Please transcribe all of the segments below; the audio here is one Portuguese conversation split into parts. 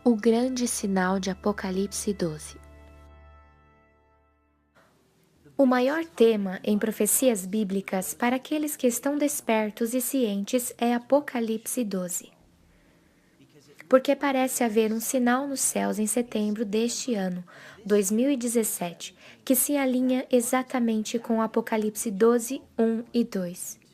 O grande sinal de Apocalipse 12. O maior tema em profecias bíblicas para aqueles que estão despertos e cientes é Apocalipse 12. Porque parece haver um sinal nos céus em setembro deste ano, 2017, que se alinha exatamente com Apocalipse 12, 1 e 2.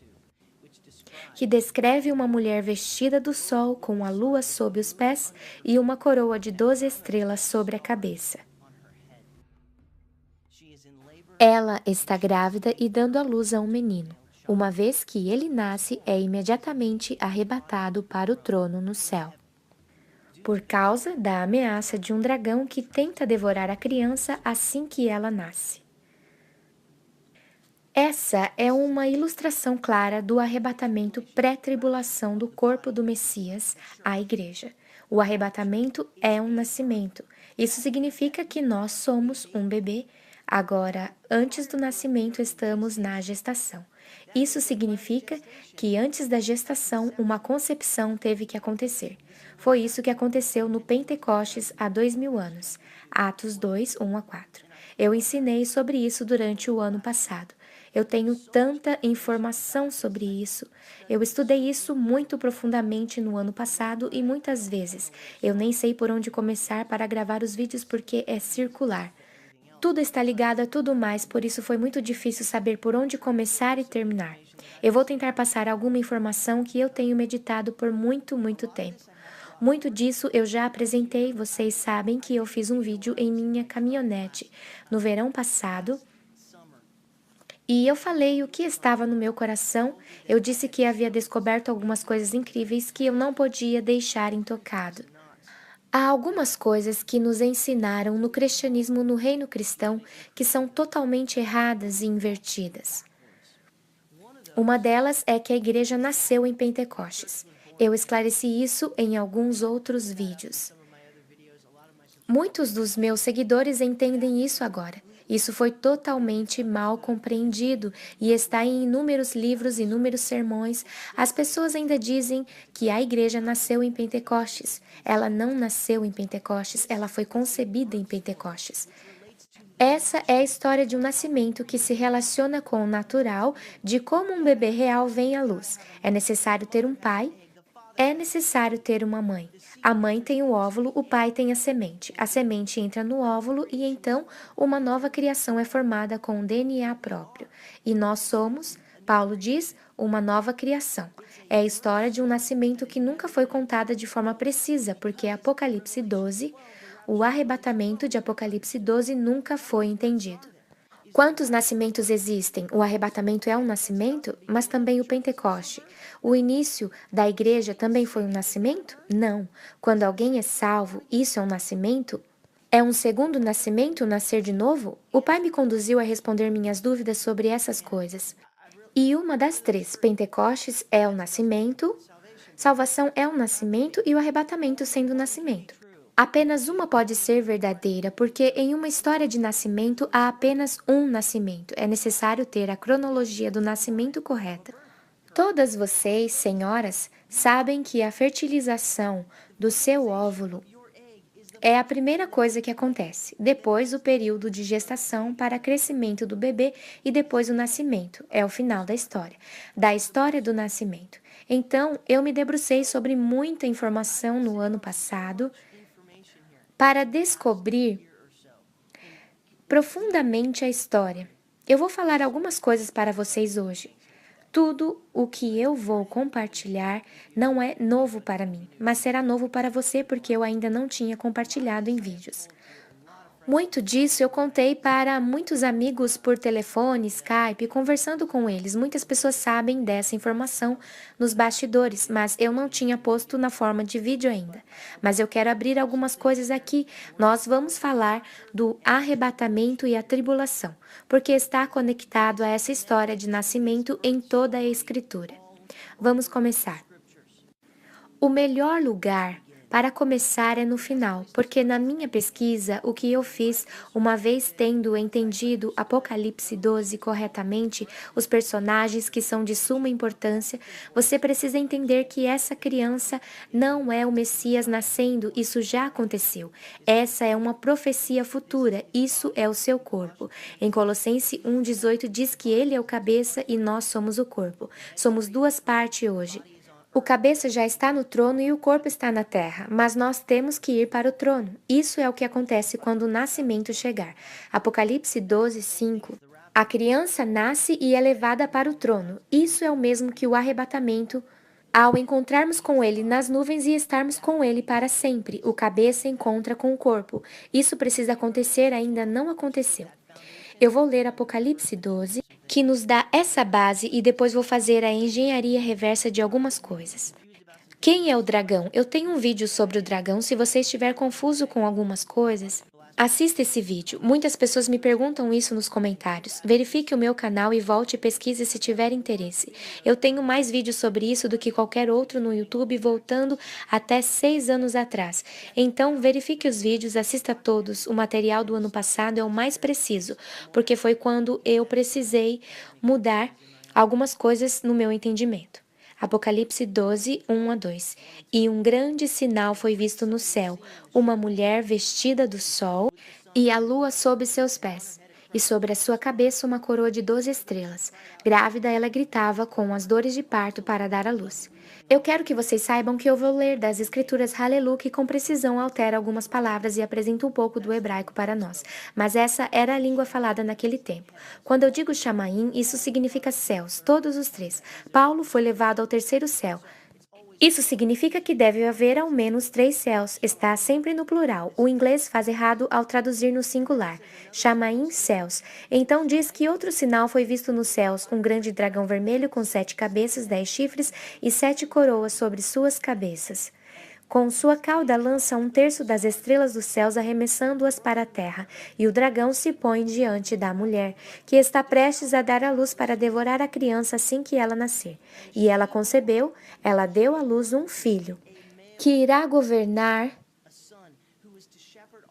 Que descreve uma mulher vestida do sol com a lua sob os pés e uma coroa de 12 estrelas sobre a cabeça. Ela está grávida e dando à luz a um menino. Uma vez que ele nasce, é imediatamente arrebatado para o trono no céu. Por causa da ameaça de um dragão que tenta devorar a criança assim que ela nasce. Essa é uma ilustração clara do arrebatamento pré-tribulação do corpo do Messias, a Igreja. O arrebatamento é um nascimento. Isso significa que nós somos um bebê. Agora, antes do nascimento, estamos na gestação. Isso significa que antes da gestação, uma concepção teve que acontecer. Foi isso que aconteceu no Pentecostes há 2000 anos. Atos 2, 1 a 4. Eu ensinei sobre isso durante o ano passado. Eu tenho tanta informação sobre isso. Eu estudei isso muito profundamente no ano passado e muitas vezes eu nem sei por onde começar para gravar os vídeos porque é circular. Tudo está ligado a tudo mais, por isso foi muito difícil saber por onde começar e terminar. Eu vou tentar passar alguma informação que eu tenho meditado por muito tempo. Muito disso eu já apresentei, vocês sabem que eu fiz um vídeo em minha caminhonete no verão passado. E eu falei o que estava no meu coração, eu disse que havia descoberto algumas coisas incríveis que eu não podia deixar intocado. Há algumas coisas que nos ensinaram no cristianismo, no reino cristão, que são totalmente erradas e invertidas. Uma delas é que a igreja nasceu em Pentecostes. Eu esclareci isso em alguns outros vídeos. Muitos dos meus seguidores entendem isso agora. Isso foi totalmente mal compreendido e está em inúmeros livros, inúmeros sermões. As pessoas ainda dizem que a igreja nasceu em Pentecostes. Ela não nasceu em Pentecostes, ela foi concebida em Pentecostes. Essa é a história de um nascimento que se relaciona com o natural, de como um bebê real vem à luz. É necessário ter um pai, é necessário ter uma mãe. A mãe tem o óvulo, o pai tem a semente. A semente entra no óvulo e então uma nova criação é formada com um DNA próprio. E nós somos, Paulo diz, uma nova criação. É a história de um nascimento que nunca foi contada de forma precisa, porque Apocalipse 12, o arrebatamento de Apocalipse 12 nunca foi entendido. Quantos nascimentos existem? O arrebatamento é um nascimento, mas também o Pentecoste. O início da igreja também foi um nascimento? Não. Quando alguém é salvo, isso é um nascimento? É um segundo nascimento, nascer de novo? O Pai me conduziu a responder minhas dúvidas sobre essas coisas. E uma das três, Pentecostes é o nascimento, salvação é o nascimento e o arrebatamento sendo o nascimento. Apenas uma pode ser verdadeira, porque em uma história de nascimento há apenas um nascimento. É necessário ter a cronologia do nascimento correta. Todas vocês, senhoras, sabem que a fertilização do seu óvulo é a primeira coisa que acontece. Depois, o período de gestação para crescimento do bebê e depois o nascimento. É o final da história do nascimento. Então, eu me debrucei sobre muita informação no ano passado para descobrir profundamente a história. Eu vou falar algumas coisas para vocês hoje. Tudo o que eu vou compartilhar não é novo para mim, mas será novo para você porque eu ainda não tinha compartilhado em vídeos. Muito disso eu contei para muitos amigos por telefone, Skype, conversando com eles. Muitas pessoas sabem dessa informação nos bastidores, mas eu não tinha posto na forma de vídeo ainda. Mas eu quero abrir algumas coisas aqui. Nós vamos falar do arrebatamento e a tribulação, porque está conectado a essa história de nascimento em toda a Escritura. Vamos começar. O melhor lugar Para começar, é no final, porque na minha pesquisa, o que eu fiz, uma vez tendo entendido Apocalipse 12 corretamente, os personagens que são de suma importância, você precisa entender que essa criança não é o Messias nascendo, isso já aconteceu. Essa é uma profecia futura, isso é o seu corpo. Em Colossenses 1,18 diz que ele é o cabeça e nós somos o corpo. Somos duas partes hoje. O cabeça já está no trono e o corpo está na terra, mas nós temos que ir para o trono. Isso é o que acontece quando o nascimento chegar. Apocalipse 12, 5. A criança nasce e é levada para o trono. Isso é o mesmo que o arrebatamento. Ao encontrarmos com ele nas nuvens e estarmos com ele para sempre, o cabeça encontra com o corpo. Isso precisa acontecer, ainda não aconteceu. Eu vou ler Apocalipse 12, que nos dá essa base e depois vou fazer a engenharia reversa de algumas coisas. Quem é o dragão? Eu tenho um vídeo sobre o dragão. Se você estiver confuso com algumas coisas, assista esse vídeo. Muitas pessoas me perguntam isso nos comentários. Verifique o meu canal e volte e pesquise se tiver interesse. Eu tenho mais vídeos sobre isso do que qualquer outro no YouTube, voltando até 6 anos atrás. Então, verifique os vídeos, assista todos. O material do ano passado é o mais preciso, porque foi quando eu precisei mudar algumas coisas no meu entendimento. Apocalipse 12, 1 a 2. E um grande sinal foi visto no céu, uma mulher vestida do sol e a lua sob seus pés, e sobre a sua cabeça uma coroa de 12 estrelas. Grávida, ela gritava com as dores de parto para dar à luz. Eu quero que vocês saibam que eu vou ler das escrituras Hallelu, que com precisão altera algumas palavras e apresenta um pouco do hebraico para nós, mas essa era a língua falada naquele tempo. Quando eu digo Chamaim, isso significa céus, todos os três. Paulo foi levado ao terceiro céu. Isso significa que deve haver ao menos 3 céus. Está sempre no plural. O inglês faz errado ao traduzir no singular. Chamaim, céus. Então diz que outro sinal foi visto nos céus, um grande dragão vermelho com 7 cabeças, 10 chifres e 7 coroas sobre suas cabeças. Com sua cauda lança um terço das estrelas dos céus, arremessando-as para a terra, e o dragão se põe diante da mulher, que está prestes a dar à luz para devorar a criança assim que ela nascer. E ela concebeu, ela deu à luz um filho, que irá governar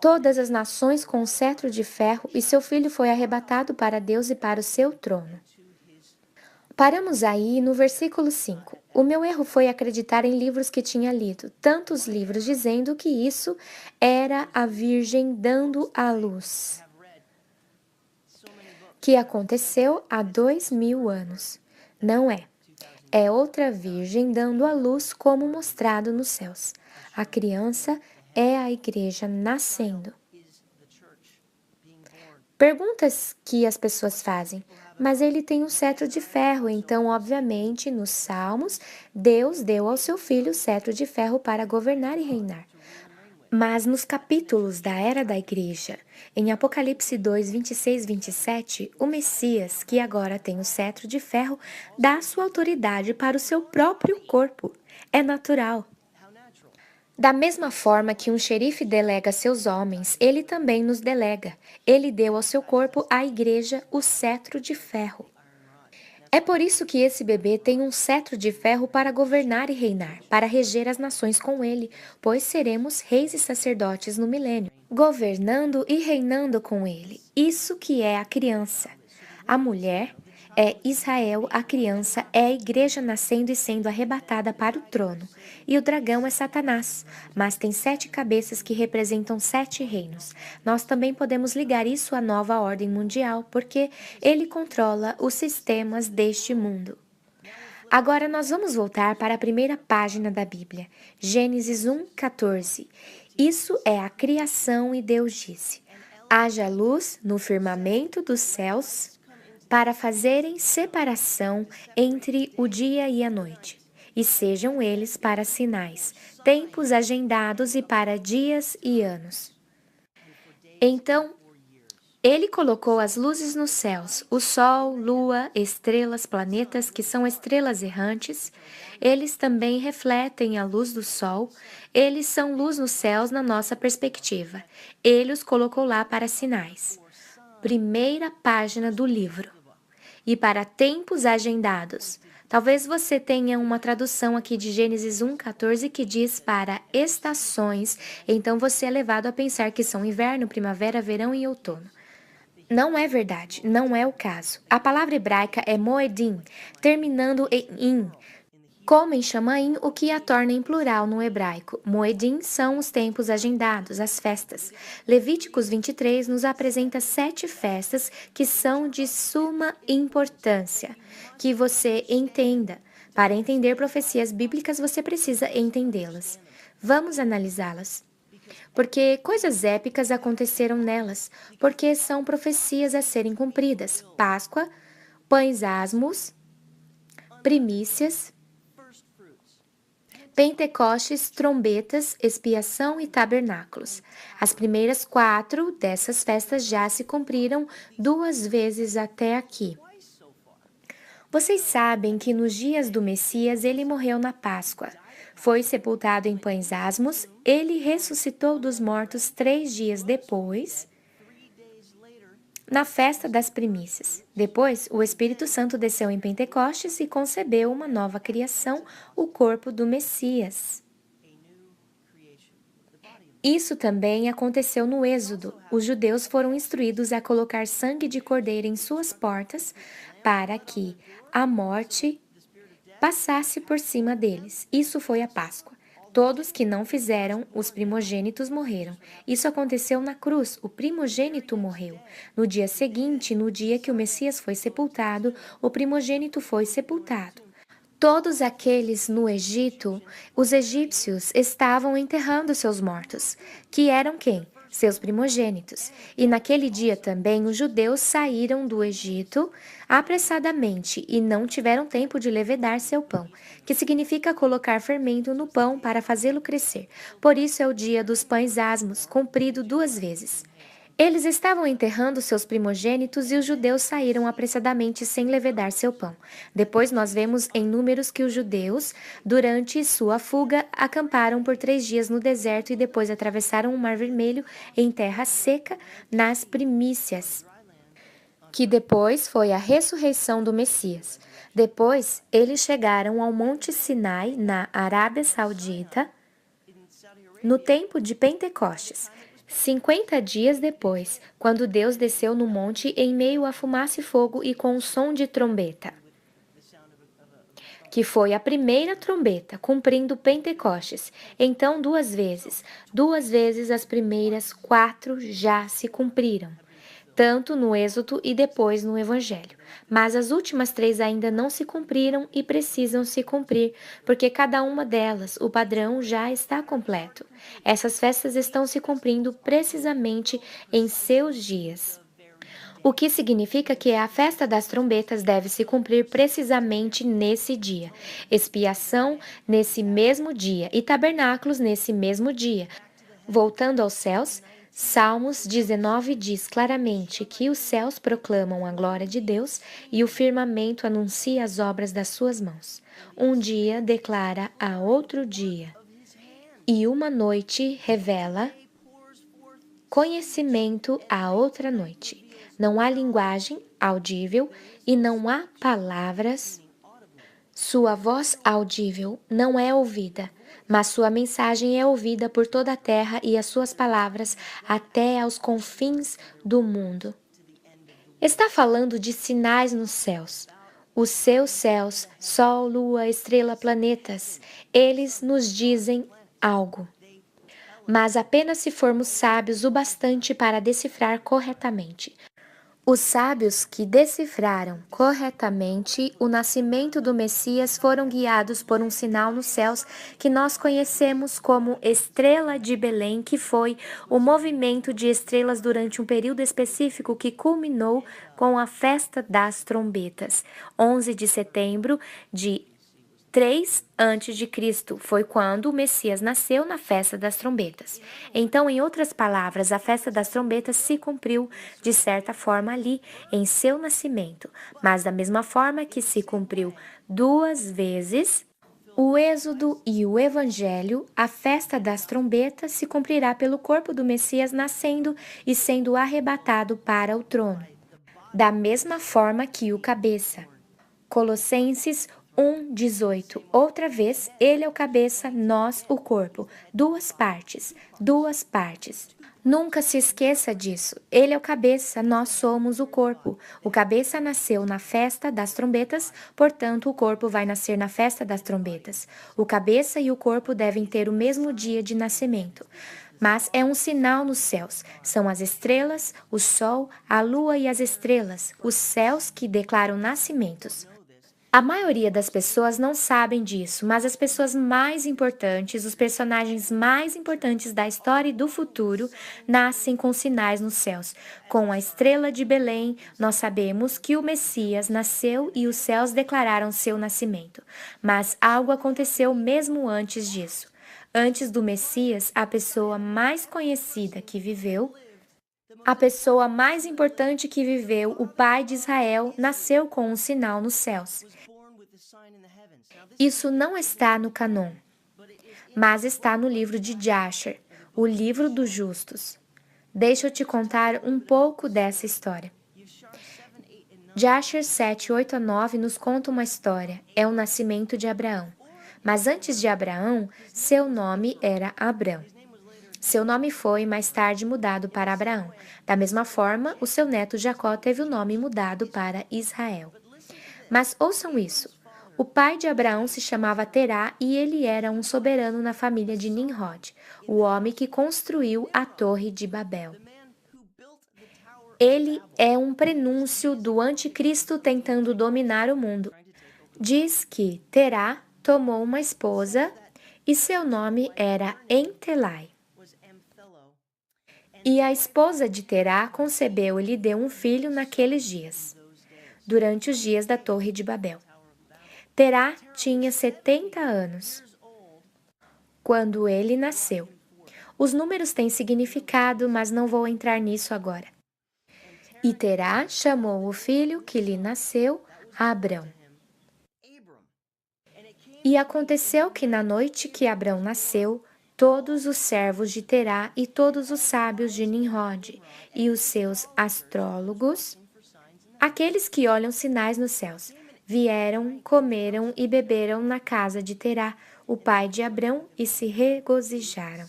todas as nações com um cetro de ferro, e seu filho foi arrebatado para Deus e para o seu trono. Paramos aí no versículo 5. O meu erro foi acreditar em livros que tinha lido, tantos livros dizendo que isso era a Virgem dando à luz, que aconteceu há 2000 anos. Não é. É outra Virgem dando à luz como mostrado nos céus. A criança é a igreja nascendo. Perguntas que as pessoas fazem, mas ele tem um cetro de ferro, então, obviamente, nos Salmos, Deus deu ao seu filho o cetro de ferro para governar e reinar. Mas nos capítulos da Era da Igreja, em Apocalipse 2, 26 e 27, o Messias, que agora tem o cetro de ferro, dá sua autoridade para o seu próprio corpo. É natural. Da mesma forma que um xerife delega seus homens, ele também nos delega. Ele deu ao seu corpo, à igreja, o cetro de ferro. É por isso que esse bebê tem um cetro de ferro para governar e reinar, para reger as nações com ele, pois seremos reis e sacerdotes no milênio, governando e reinando com ele. Isso que é a criança. A mulher é Israel, a criança é a igreja nascendo e sendo arrebatada para o trono. E o dragão é Satanás, mas tem 7 cabeças que representam 7 reinos. Nós também podemos ligar isso à nova ordem mundial, porque ele controla os sistemas deste mundo. Agora nós vamos voltar para a primeira página da Bíblia, Gênesis 1:14. Isso é a criação e Deus disse: haja luz no firmamento dos céus para fazerem separação entre o dia e a noite, e sejam eles para sinais, tempos agendados e para dias e anos. Então, ele colocou as luzes nos céus, o sol, lua, estrelas, planetas, que são estrelas errantes. Eles também refletem a luz do sol. Eles são luz nos céus na nossa perspectiva. Ele os colocou lá para sinais. Primeira página do livro. e para tempos agendados. Talvez você tenha uma tradução aqui de Gênesis 1:14 que diz para estações, então você é levado a pensar que são inverno, primavera, verão e outono. Não é verdade, não é o caso. A palavra hebraica é moedim, terminando em in, como em chamaim, o que a torna em plural no hebraico. Moedim são os tempos agendados, as festas. Levíticos 23 nos apresenta 7 festas que são de suma importância. Que você entenda. Para entender profecias bíblicas, você precisa entendê-las. Vamos analisá-las. Porque coisas épicas aconteceram nelas, porque são profecias a serem cumpridas. Páscoa, pães asmos, primícias, Pentecostes, trombetas, expiação e tabernáculos. As primeiras 4 dessas festas já se cumpriram 2 vezes até aqui. Vocês sabem que nos dias do Messias ele morreu na Páscoa. Foi sepultado em pães asmos, ele ressuscitou dos mortos 3 dias depois, na festa das primícias. Depois, o Espírito Santo desceu em Pentecostes e concebeu uma nova criação, o corpo do Messias. Isso também aconteceu no Êxodo. Os judeus foram instruídos a colocar sangue de cordeiro em suas portas para que a morte passasse por cima deles. Isso foi a Páscoa. Todos que não fizeram, os primogênitos morreram. Isso aconteceu na cruz, o primogênito morreu. No dia seguinte, no dia que o Messias foi sepultado, o primogênito foi sepultado. Todos aqueles no Egito, os egípcios estavam enterrando seus mortos, que eram quem? Seus primogênitos. E naquele dia também os judeus saíram do Egito apressadamente e não tiveram tempo de levedar seu pão, que significa colocar fermento no pão para fazê-lo crescer. Por isso é o dia dos pães asmos, cumprido 2 vezes. Eles estavam enterrando seus primogênitos e os judeus saíram apressadamente sem levedar seu pão. Depois nós vemos em Números que os judeus, durante sua fuga, acamparam por 3 dias no deserto e depois atravessaram o Mar Vermelho em terra seca nas primícias, que depois foi a ressurreição do Messias. Depois, eles chegaram ao Monte Sinai, na Arábia Saudita, no tempo de Pentecostes. 50 dias depois, quando Deus desceu no monte em meio a fumaça e fogo e com o som de trombeta, que foi a primeira trombeta, cumprindo Pentecostes. Então, 2 vezes as primeiras 4 já se cumpriram, tanto no Êxodo e depois no Evangelho. Mas as últimas 3 ainda não se cumpriram e precisam se cumprir, porque cada uma delas, o padrão já está completo. Essas festas estão se cumprindo precisamente em seus dias. O que significa que a festa das trombetas deve se cumprir precisamente nesse dia, expiação nesse mesmo dia e tabernáculos nesse mesmo dia. Voltando aos céus, Salmos 19 diz claramente que os céus proclamam a glória de Deus e o firmamento anuncia as obras das suas mãos. Um dia declara a outro dia, e uma noite revela conhecimento a outra noite. Não há linguagem audível e não há palavras. Sua voz audível não é ouvida, mas sua mensagem é ouvida por toda a terra e as suas palavras até aos confins do mundo. Está falando de sinais nos céus. Os seus céus, sol, lua, estrela, planetas, eles nos dizem algo. Mas apenas se formos sábios o bastante para decifrar corretamente. Os sábios que decifraram corretamente o nascimento do Messias foram guiados por um sinal nos céus que nós conhecemos como Estrela de Belém, que foi o movimento de estrelas durante um período específico que culminou com a Festa das Trombetas, 11 de setembro de 3 a.C. foi quando o Messias nasceu na festa das trombetas. Então, em outras palavras, a festa das trombetas se cumpriu de certa forma ali, em seu nascimento, mas da mesma forma que se cumpriu 2 vezes o Êxodo e o Evangelho, a festa das trombetas se cumprirá pelo corpo do Messias nascendo e sendo arrebatado para o trono. da mesma forma que o cabeça. Colossenses 1:18. Outra vez, ele é o cabeça, nós o corpo. Duas partes, duas partes. Nunca se esqueça disso. Ele é o cabeça, nós somos o corpo. O cabeça nasceu na festa das trombetas, portanto, o corpo vai nascer na festa das trombetas. O cabeça e o corpo devem ter o mesmo dia de nascimento. Mas é um sinal nos céus. São as estrelas, o sol, a lua e as estrelas, os céus que declaram nascimentos. A maioria das pessoas não sabem disso, mas as pessoas mais importantes, os personagens mais importantes da história e do futuro, nascem com sinais nos céus. Com a estrela de Belém, nós sabemos que o Messias nasceu e os céus declararam seu nascimento. Mas algo aconteceu mesmo antes disso. Antes do Messias, a pessoa mais conhecida que viveu, a pessoa mais importante que viveu, o pai de Israel, nasceu com um sinal nos céus. Isso não está no Canon, mas está no livro de Jasher, o livro dos justos. Deixa eu te contar um pouco dessa história. Jasher 7, 8 a 9 nos conta uma história, é o nascimento de Abraão. Mas antes de Abraão, seu nome era Abrão. Seu nome foi mais tarde mudado para Abraão. Da mesma forma, o seu neto Jacó teve o nome mudado para Israel. Mas ouçam isso. O pai de Abraão se chamava Terá e ele era um soberano na família de Nimrod, o homem que construiu a Torre de Babel. Ele é um prenúncio do anticristo tentando dominar o mundo. Diz que Terá tomou uma esposa e seu nome era Entelai. E a esposa de Terá concebeu e lhe deu um filho naqueles dias, durante os dias da Torre de Babel. Terá tinha 70 anos quando ele nasceu. Os números têm significado, mas não vou entrar nisso agora. E Terá chamou o filho que lhe nasceu Abrão. E aconteceu que na noite que Abrão nasceu, todos os servos de Terá e todos os sábios de Nimrod e os seus astrólogos, aqueles que olham sinais nos céus, vieram, comeram e beberam na casa de Terá, o pai de Abrão, e se regozijaram.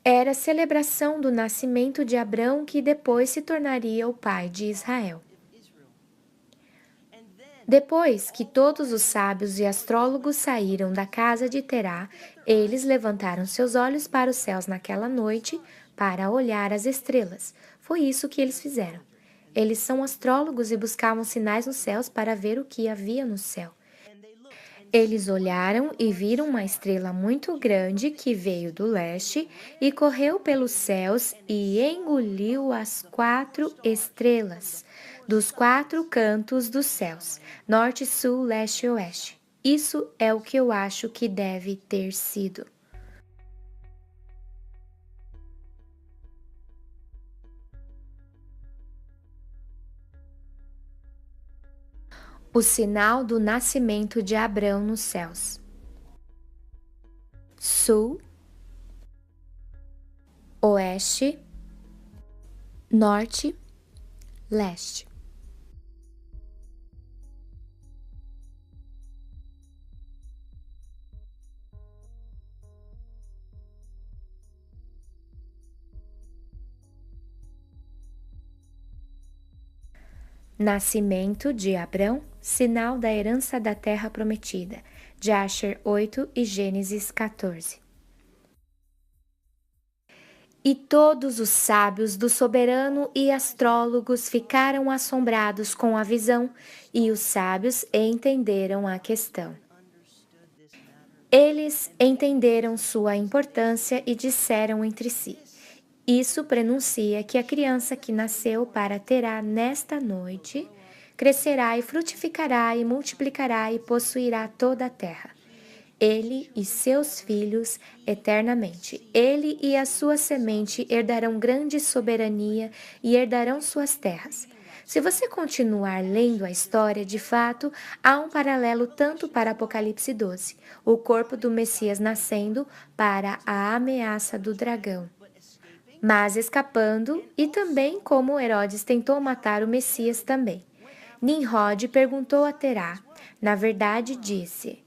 Era a celebração do nascimento de Abrão que depois se tornaria o pai de Israel. Depois que todos os sábios e astrólogos saíram da casa de Terá, eles levantaram seus olhos para os céus naquela noite para olhar as estrelas. Foi isso que eles fizeram. Eles são astrólogos e buscavam sinais nos céus para ver o que havia no céu. Eles olharam e viram uma estrela muito grande que veio do leste e correu pelos céus e engoliu as 4 estrelas dos 4 cantos dos céus, norte, sul, leste e oeste. Isso é o que eu acho que deve ter sido. O sinal do nascimento de Abrão nos céus. Sul, oeste, norte, leste. Nascimento de Abrão, sinal da herança da terra prometida. Jasher 8 e Gênesis 14. E todos os sábios do soberano e astrólogos ficaram assombrados com a visão, e os sábios entenderam a questão. Eles entenderam sua importância e disseram entre si: isso prenuncia que a criança que nasceu para Terá nesta noite crescerá e frutificará e multiplicará e possuirá toda a terra. Ele e seus filhos eternamente. Ele e a sua semente herdarão grande soberania e herdarão suas terras. Se você continuar lendo a história, de fato, há um paralelo tanto para Apocalipse 12, o corpo do Messias nascendo, para a ameaça do dragão. mas escapando, e também como Herodes tentou matar o Messias também. Nimrod perguntou a Terá. Na verdade, disse: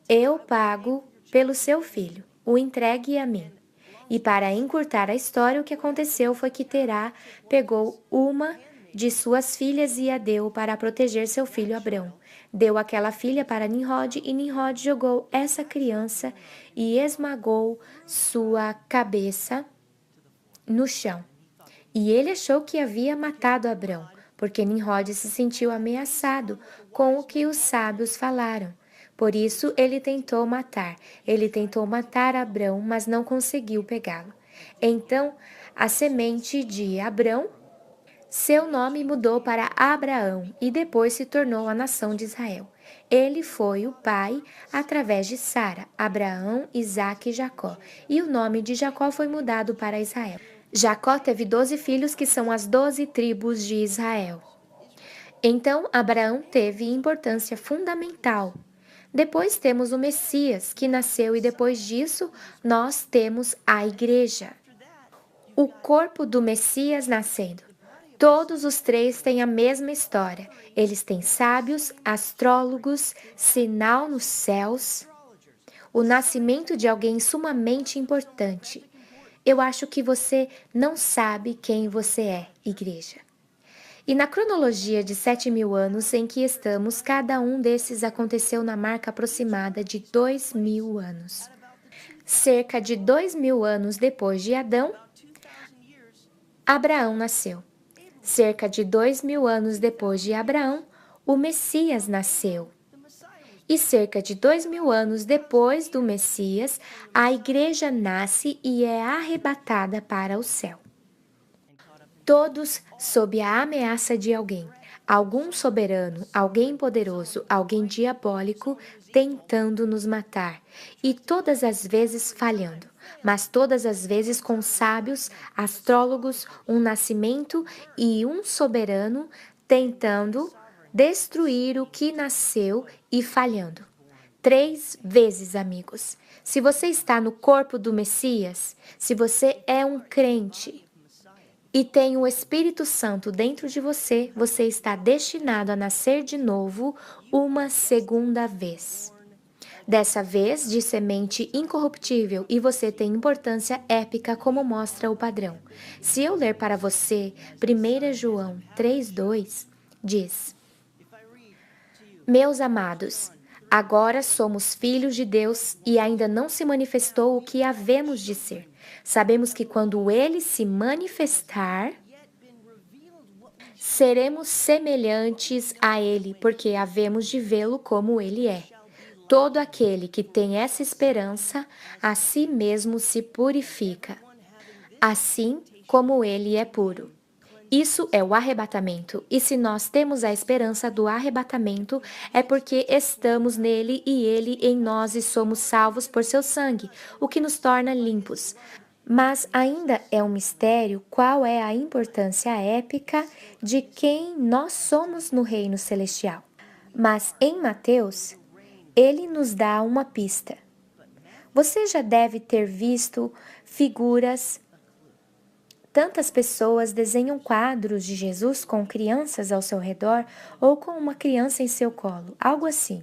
Eu pago pelo seu filho, o entregue a mim. E para encurtar a história, o que aconteceu foi que Terá pegou uma de suas filhas e a deu para proteger seu filho Abrão. Deu aquela filha para Nimrod e Nimrod jogou essa criança e esmagou sua cabeça no chão. E ele achou que havia matado Abrão, porque Nimrod se sentiu ameaçado com o que os sábios falaram. Por isso ele tentou matar. Ele tentou matar Abrão, mas não conseguiu pegá-lo. Então, a semente de Abrão, seu nome mudou para Abraão e depois se tornou a nação de Israel. Ele foi o pai através de Sara, Abraão, Isaque e Jacó, e o nome de Jacó foi mudado para Israel. Jacó teve 12 filhos, que são as 12 tribos de Israel. Então, Abraão teve importância fundamental. Depois temos o Messias, que nasceu, e depois disso, nós temos a igreja. O corpo do Messias nascendo. Todos os três têm a mesma história. Eles têm sábios, astrólogos, sinal nos céus. O nascimento de alguém sumamente importante. Eu acho que você não sabe quem você é, igreja. E na cronologia de 7.000 anos em que estamos, cada um desses aconteceu na marca aproximada de 2.000 anos. Cerca de 2.000 anos depois de Adão, Abraão nasceu. Cerca de 2.000 anos depois de Abraão, o Messias nasceu. E cerca de 2.000 anos depois do Messias, a igreja nasce e é arrebatada para o céu. Todos sob a ameaça de alguém, algum soberano, alguém poderoso, alguém diabólico tentando nos matar, e todas as vezes falhando, mas todas as vezes com sábios, astrólogos, um nascimento e um soberano tentando destruir o que nasceu e falhando. 3 vezes, amigos. Se você está no corpo do Messias, se você é um crente e tem o Espírito Santo dentro de você, você está destinado a nascer de novo uma segunda vez. Dessa vez de semente incorruptível, e você tem importância épica como mostra o padrão. Se eu ler para você 1 João 3,2, diz: Meus amados, agora somos filhos de Deus e ainda não se manifestou o que havemos de ser. Sabemos que quando Ele se manifestar, seremos semelhantes a Ele, porque havemos de vê-lo como Ele é. Todo aquele que tem essa esperança, a si mesmo se purifica, assim como Ele é puro. Isso é o arrebatamento, e se nós temos a esperança do arrebatamento, é porque estamos nele e ele em nós e somos salvos por seu sangue, o que nos torna limpos. Mas ainda é um mistério qual é a importância épica de quem nós somos no reino celestial. Mas em Mateus, ele nos dá uma pista. Você já deve ter visto figuras. Tantas pessoas desenham quadros de Jesus com crianças ao seu redor ou com uma criança em seu colo, algo assim.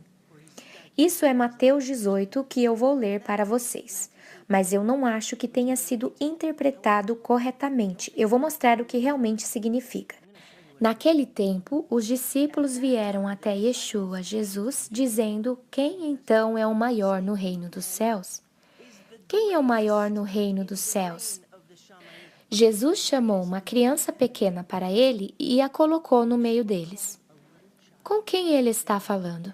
Isso é Mateus 18 que eu vou ler para vocês, mas eu não acho que tenha sido interpretado corretamente. Eu vou mostrar o que realmente significa. Naquele tempo, os discípulos vieram até Yeshua, Jesus, dizendo: Quem então é o maior no reino dos céus? Quem é o maior no reino dos céus? Jesus chamou uma criança pequena para ele e a colocou no meio deles. Com quem ele está falando?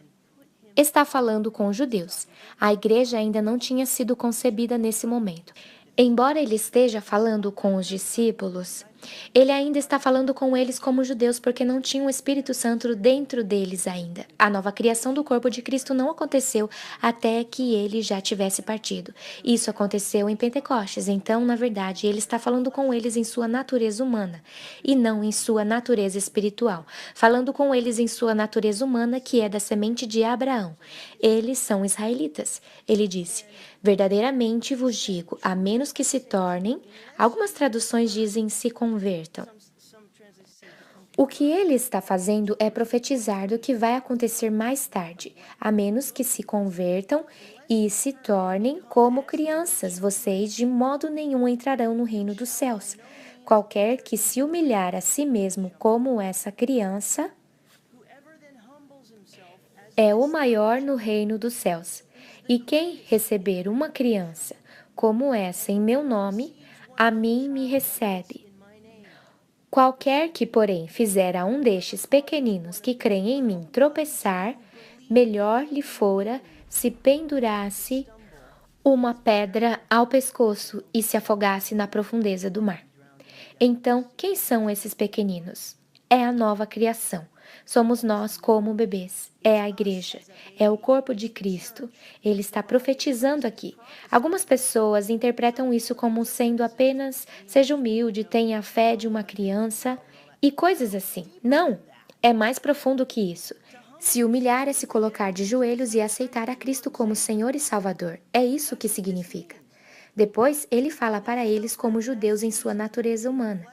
Está falando com os judeus. A igreja ainda não tinha sido concebida nesse momento. Embora ele esteja falando com os discípulos, Ele ainda está falando com eles como judeus porque não tinha o Espírito Santo dentro deles ainda. A nova criação do corpo de Cristo não aconteceu até que ele já tivesse partido. Isso aconteceu em Pentecostes, então, na verdade, ele está falando com eles em sua natureza humana e não em sua natureza espiritual. Falando com eles em sua natureza humana, que é da semente de Abraão. Eles são israelitas. Ele disse: verdadeiramente vos digo, a menos que se tornem, algumas traduções dizem se convertam. O que ele está fazendo é profetizar do que vai acontecer mais tarde, a menos que se convertam e se tornem como crianças, vocês de modo nenhum entrarão no reino dos céus. Qualquer que se humilhar a si mesmo como essa criança é o maior no reino dos céus. E quem receber uma criança como essa em meu nome, a mim me recebe. Qualquer que, porém, fizer a um destes pequeninos que creem em mim tropeçar, melhor lhe fora se pendurasse uma pedra ao pescoço e se afogasse na profundeza do mar. Então, quem são esses pequeninos? É a nova criação. Somos nós como bebês. É a igreja. É o corpo de Cristo. Ele está profetizando aqui. Algumas pessoas interpretam isso como sendo apenas seja humilde, tenha a fé de uma criança e coisas assim. Não! É mais profundo que isso. Se humilhar é se colocar de joelhos e aceitar a Cristo como Senhor e Salvador. É isso que significa. Depois, ele fala para eles como judeus em sua natureza humana.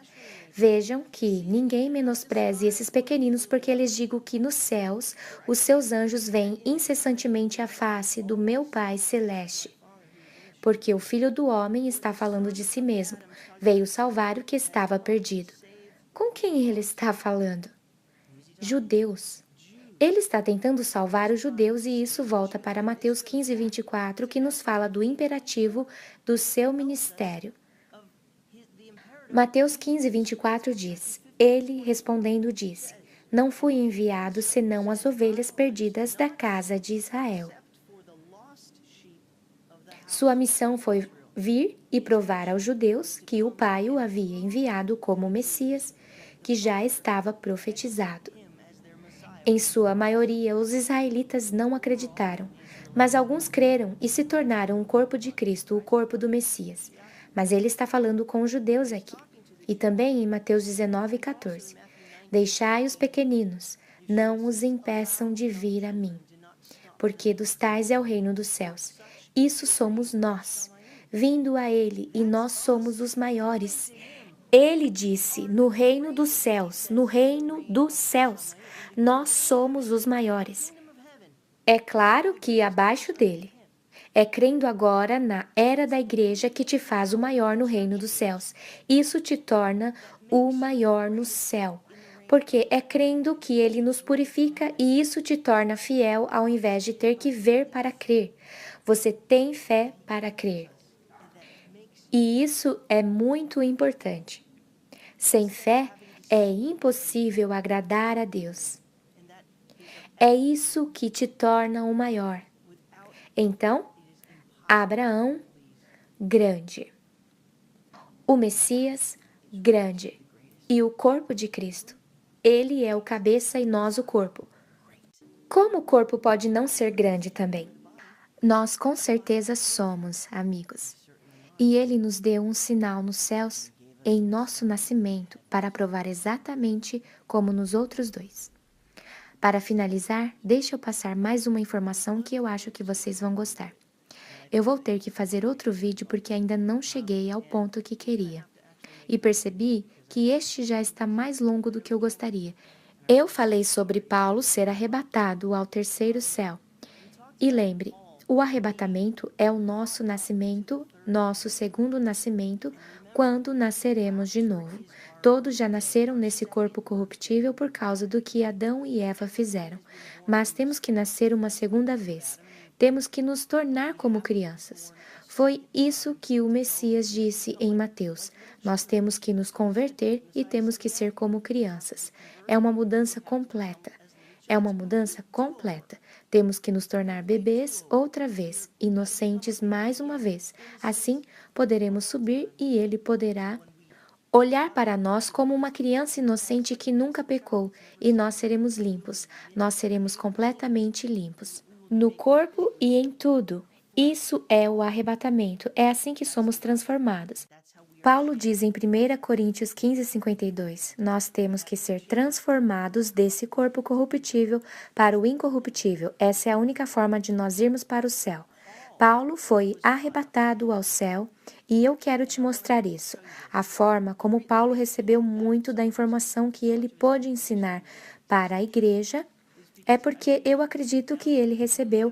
Vejam que ninguém menospreze esses pequeninos, porque lhes digo que nos céus os seus anjos veem incessantemente a face do meu Pai Celeste. Porque o Filho do Homem está falando de si mesmo, veio salvar o que estava perdido. Com quem ele está falando? Judeus. Ele está tentando salvar os judeus e isso volta para Mateus 15, 24, que nos fala do imperativo do seu ministério. Mateus 15, 24 diz: Ele, respondendo, disse: Não fui enviado senão as ovelhas perdidas da casa de Israel. Sua missão foi vir e provar aos judeus que o Pai o havia enviado como Messias, que já estava profetizado. Em sua maioria, os israelitas não acreditaram, mas alguns creram e se tornaram o corpo de Cristo, o corpo do Messias. Mas ele está falando com os judeus aqui. E também em Mateus 19, 14. Deixai os pequeninos, não os impeçam de vir a mim, porque dos tais é o reino dos céus. Isso somos nós, vindo a ele, e nós somos os maiores. Ele disse: no reino dos céus, no reino dos céus, nós somos os maiores. É claro que abaixo dele. É crendo agora na era da igreja que te faz o maior no reino dos céus. Isso te torna o maior no céu. Porque é crendo que ele nos purifica e isso te torna fiel ao invés de ter que ver para crer. Você tem fé para crer. E isso é muito importante. Sem fé, é impossível agradar a Deus. É isso que te torna o maior. Então, Abraão, grande. O Messias, grande. E o corpo de Cristo. Ele é o cabeça e nós o corpo. Como o corpo pode não ser grande também? Nós com certeza somos, amigos. E ele nos deu um sinal nos céus em nosso nascimento para provar exatamente como nos outros dois. Para finalizar, deixa eu passar mais uma informação que eu acho que vocês vão gostar. Eu vou ter que fazer outro vídeo porque ainda não cheguei ao ponto que queria. E percebi que este já está mais longo do que eu gostaria. Eu falei sobre Paulo ser arrebatado ao terceiro céu. E lembre, o arrebatamento é o nosso nascimento, nosso segundo nascimento, quando nasceremos de novo. Todos já nasceram nesse corpo corruptível por causa do que Adão e Eva fizeram. Mas temos que nascer uma segunda vez. Temos que nos tornar como crianças. Foi isso que o Messias disse em Mateus. Nós temos que nos converter e temos que ser como crianças. É uma mudança completa. É uma mudança completa. Temos que nos tornar bebês outra vez, inocentes mais uma vez. Assim, poderemos subir e ele poderá Olhar para nós como uma criança inocente que nunca pecou, e nós seremos limpos, nós seremos completamente limpos. No corpo e em tudo. Isso é o arrebatamento, é assim que somos transformados. Paulo diz em 1 Coríntios 15:52, nós temos que ser transformados desse corpo corruptível para o incorruptível. Essa é a única forma de nós irmos para o céu. Paulo foi arrebatado ao céu e eu quero te mostrar isso. A forma como Paulo recebeu muito da informação que ele pôde ensinar para a igreja é porque eu acredito que ele recebeu.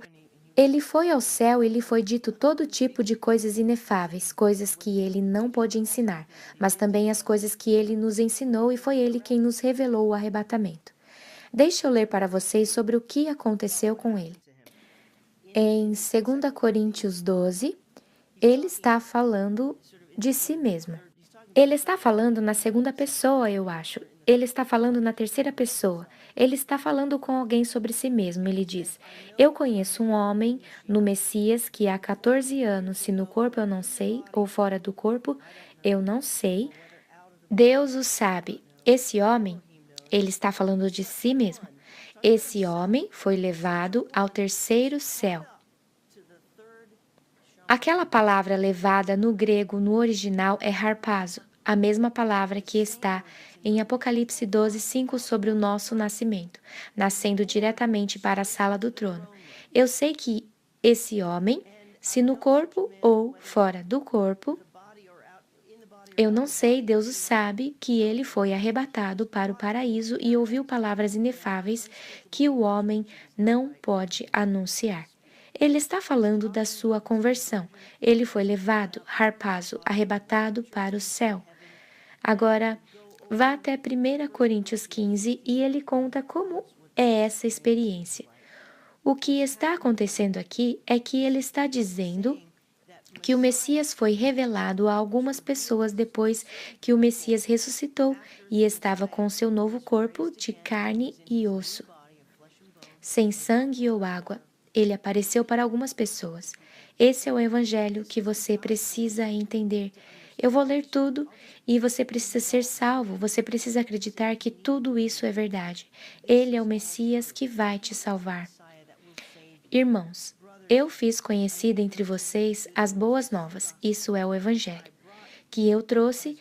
Ele foi ao céu e lhe foi dito todo tipo de coisas inefáveis, coisas que ele não pôde ensinar, mas também as coisas que ele nos ensinou e foi ele quem nos revelou o arrebatamento. Deixa eu ler para vocês sobre o que aconteceu com ele. Em 2 Coríntios 12, ele está falando de si mesmo. Ele está falando na segunda pessoa, eu acho. Ele está falando na terceira pessoa. Ele está falando com alguém sobre si mesmo. Ele diz: Eu conheço um homem no Messias que há 14 anos, se no corpo eu não sei, ou fora do corpo eu não sei, Deus o sabe. Esse homem, ele está falando de si mesmo. Esse homem foi levado ao terceiro céu. Aquela palavra levada no grego, no original, é harpazo, a mesma palavra que está em Apocalipse 12:5 sobre o nosso nascimento, nascendo diretamente para a sala do trono. Eu sei que esse homem, se no corpo ou fora do corpo, eu não sei, Deus o sabe, que ele foi arrebatado para o paraíso e ouviu palavras inefáveis que o homem não pode anunciar. Ele está falando da sua conversão. Ele foi levado, harpazo, arrebatado para o céu. Agora, vá até 1 Coríntios 15 e ele conta como é essa experiência. O que está acontecendo aqui é que ele está dizendo que o Messias foi revelado a algumas pessoas depois que o Messias ressuscitou e estava com seu novo corpo de carne e osso, sem sangue ou água. Ele apareceu para algumas pessoas. Esse é o evangelho que você precisa entender. Eu vou ler tudo e você precisa ser salvo, você precisa acreditar que tudo isso é verdade. Ele é o Messias que vai te salvar. Irmãos, eu fiz conhecida entre vocês as boas novas, isso é o Evangelho, que eu trouxe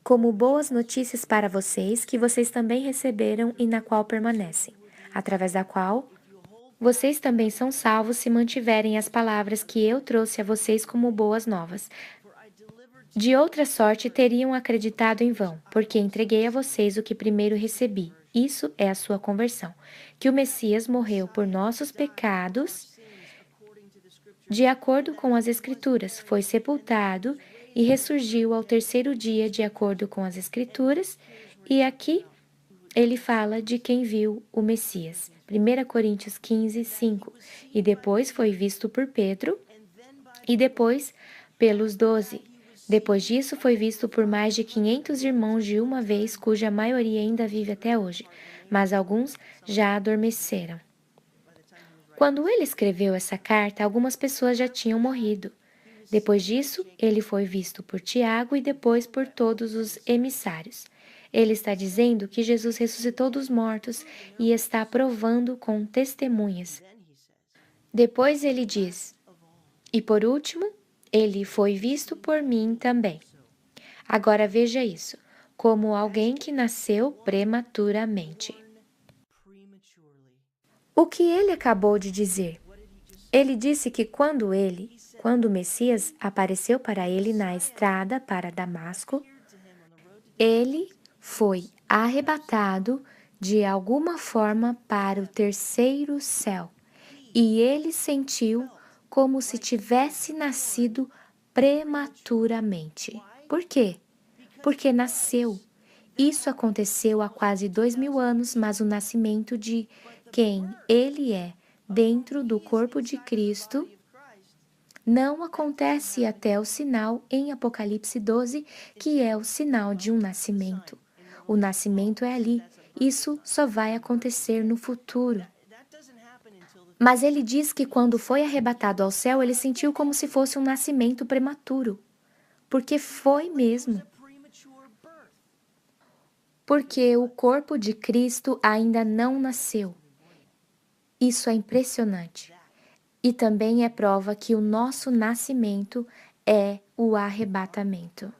como boas notícias para vocês, que vocês também receberam e na qual permanecem, através da qual vocês também são salvos se mantiverem as palavras que eu trouxe a vocês como boas novas. De outra sorte, teriam acreditado em vão, porque entreguei a vocês o que primeiro recebi. Isso é a sua conversão, que o Messias morreu por nossos pecados, de acordo com as Escrituras, foi sepultado e ressurgiu ao terceiro dia, de acordo com as Escrituras, e aqui ele fala de quem viu o Messias. 1 Coríntios 15:5. E depois foi visto por Pedro, e depois pelos 12. Depois disso foi visto por mais de 500 irmãos de uma vez, cuja maioria ainda vive até hoje, mas alguns já adormeceram. Quando ele escreveu essa carta, algumas pessoas já tinham morrido. Depois disso, ele foi visto por Tiago e depois por todos os emissários. Ele está dizendo que Jesus ressuscitou dos mortos e está provando com testemunhas. Depois ele diz: E por último, ele foi visto por mim também. Agora veja isso, como alguém que nasceu prematuramente. O que ele acabou de dizer? Ele disse que quando o Messias apareceu para ele na estrada para Damasco, ele foi arrebatado de alguma forma para o terceiro céu. E ele sentiu como se tivesse nascido prematuramente. Por quê? Porque nasceu. Isso aconteceu há quase 2000 anos, mas o nascimento de quem ele é dentro do corpo de Cristo não acontece até o sinal em Apocalipse 12, que é o sinal de um nascimento. O nascimento é ali. Isso só vai acontecer no futuro. Mas ele diz que quando foi arrebatado ao céu, ele sentiu como se fosse um nascimento prematuro. Porque foi mesmo. porque o corpo de Cristo ainda não nasceu. Isso é impressionante. E também é prova que o nosso nascimento é o arrebatamento.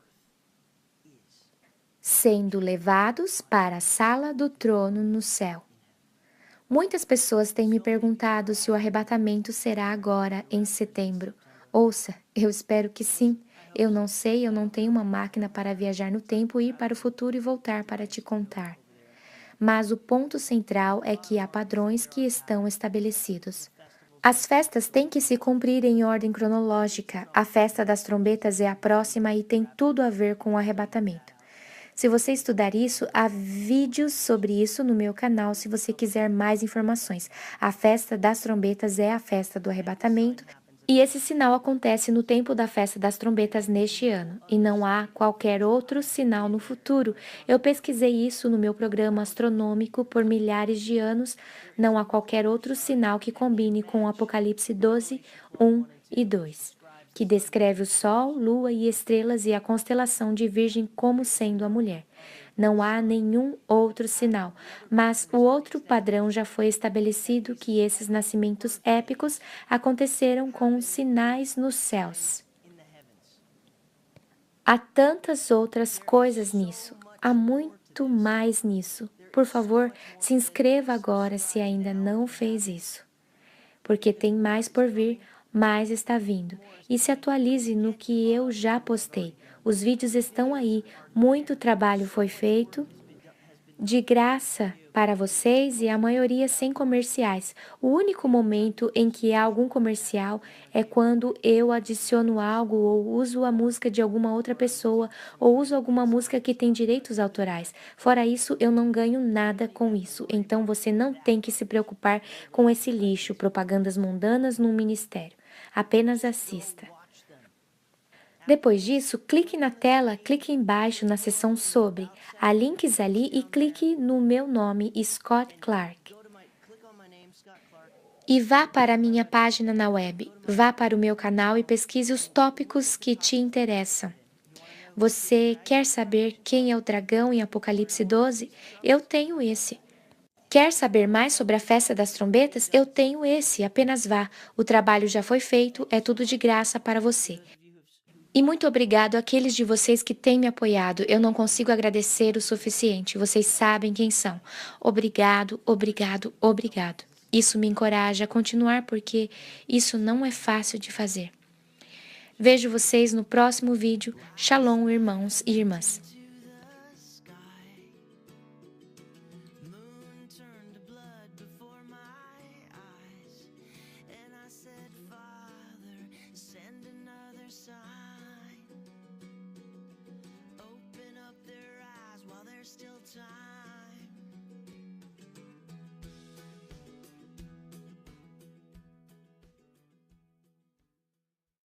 Sendo levados para a sala do trono no céu. Muitas pessoas têm me perguntado se o arrebatamento será agora, em setembro. Ouça, eu espero que sim. Eu não sei, eu não tenho uma máquina para viajar no tempo, ir para o futuro e voltar para te contar. Mas o ponto central é que há padrões que estão estabelecidos. As festas têm que se cumprir em ordem cronológica. A festa das trombetas é a próxima e tem tudo a ver com o arrebatamento. Se você estudar isso, há vídeos sobre isso no meu canal se você quiser mais informações. A festa das trombetas é a festa do arrebatamento e esse sinal acontece no tempo da festa das trombetas neste ano, e não há qualquer outro sinal no futuro. Eu pesquisei isso no meu programa astronômico por milhares de anos, não há qualquer outro sinal que combine com o Apocalipse 12, 1 e 2, que descreve o Sol, Lua e estrelas e a constelação de Virgem como sendo a mulher. Não há nenhum outro sinal, mas o outro padrão já foi estabelecido que esses nascimentos épicos aconteceram com sinais nos céus. Há tantas outras coisas nisso, há muito mais nisso. Por favor, se inscreva agora se ainda não fez isso, porque tem mais por vir, mais está vindo. E se atualize no que eu já postei. Os vídeos estão aí, muito trabalho foi feito de graça para vocês e a maioria sem comerciais. O único momento em que há algum comercial é quando eu adiciono algo ou uso a música de alguma outra pessoa ou uso alguma música que tem direitos autorais. Fora isso, eu não ganho nada com isso. Então você não tem que se preocupar com esse lixo, propagandas mundanas no ministério. Apenas assista. Depois disso, clique na tela, clique embaixo na seção sobre. Há links ali e clique no meu nome, Scott Clark. E vá para a minha página na web. Vá para o meu canal e pesquise os tópicos que te interessam. Você quer saber quem é o dragão em Apocalipse 12? Eu tenho esse. Quer saber mais sobre a festa das trombetas? Eu tenho esse, apenas vá. O trabalho já foi feito, é tudo de graça para você. E muito obrigado àqueles de vocês que têm me apoiado. Eu não consigo agradecer o suficiente. Vocês sabem quem são. Obrigado, obrigado, obrigado. Isso me encoraja a continuar porque isso não é fácil de fazer. Vejo vocês no próximo vídeo. Shalom, irmãos e irmãs.